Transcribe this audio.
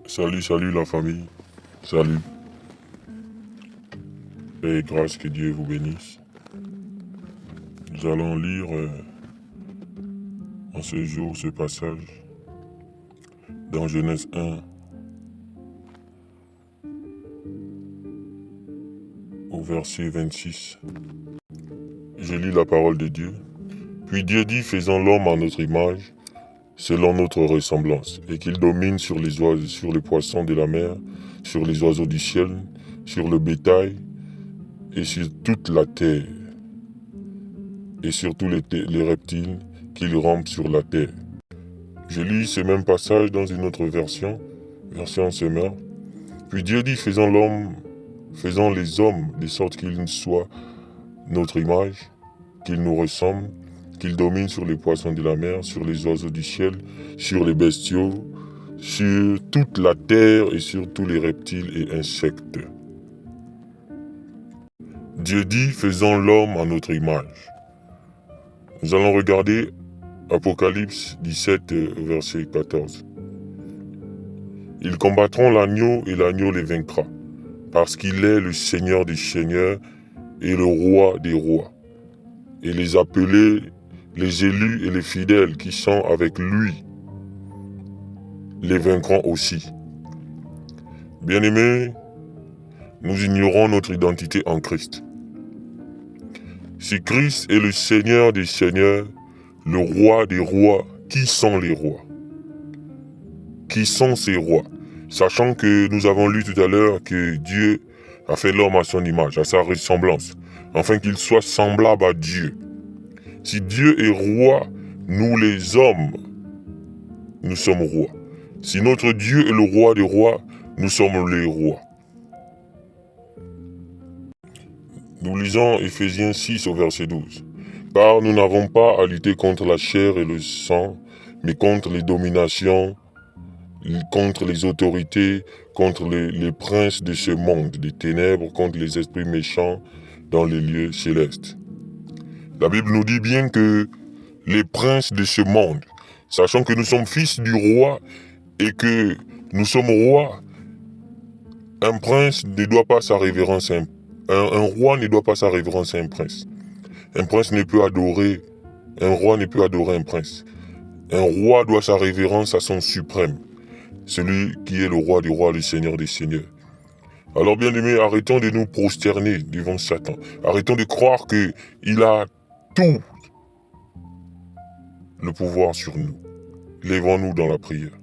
Salut la famille. Salut. Et grâce que Dieu vous bénisse. Nous allons lire en ce jour ce passage dans Genèse 1 au verset 26. Je lis la parole de Dieu. Puis Dieu dit, faisons l'homme à notre image, selon notre ressemblance, et qu'il domine sur les oiseaux, sur les poissons de la mer, sur les oiseaux du ciel, sur le bétail, et sur toute la terre, et sur tous les reptiles qui rampent sur la terre. Je lis ce même passage dans une autre version Semeur. Puis Dieu dit, faisons les hommes, de sorte qu'ils soient notre image, qu'ils nous ressemblent, qu'ils dominent sur les poissons de la mer, sur les oiseaux du ciel, sur les bestiaux, sur toute la terre et sur tous les reptiles et insectes. Dieu dit, faisons l'homme à notre image. Nous allons regarder Apocalypse 17, verset 14. Ils combattront l'agneau et l'agneau les vaincra, parce qu'il est le Seigneur des seigneurs et le roi des rois. Et les appelés, les élus et les fidèles qui sont avec lui, les vaincront aussi. Bien-aimés, nous ignorons notre identité en Christ. Si Christ est le Seigneur des seigneurs, le roi des rois, qui sont les rois? Qui sont ces rois? Sachant que nous avons lu tout à l'heure que Dieu a fait l'homme à son image, à sa ressemblance, afin qu'il soit semblable à Dieu. Si Dieu est roi, nous les hommes, nous sommes rois. Si notre Dieu est le roi des rois, nous sommes les rois. Nous lisons Éphésiens 6 au verset 12. Car nous n'avons pas à lutter contre la chair et le sang, mais contre les dominations, contre les autorités, contre les princes de ce monde, des ténèbres, contre les esprits méchants dans les lieux célestes. La Bible nous dit bien que les princes de ce monde, sachant que nous sommes fils du roi et que nous sommes rois, un prince ne doit pas sa révérence à un roi ne doit pas sa révérence à un prince. Un prince ne peut adorer, un roi ne peut adorer un prince. Un roi doit sa révérence à son suprême, celui qui est le roi des rois, le Seigneur des seigneurs. Alors bien aimés, arrêtons de nous prosterner devant Satan. Arrêtons de croire qu'il a tout le pouvoir sur nous. Lèvons-nous dans la prière.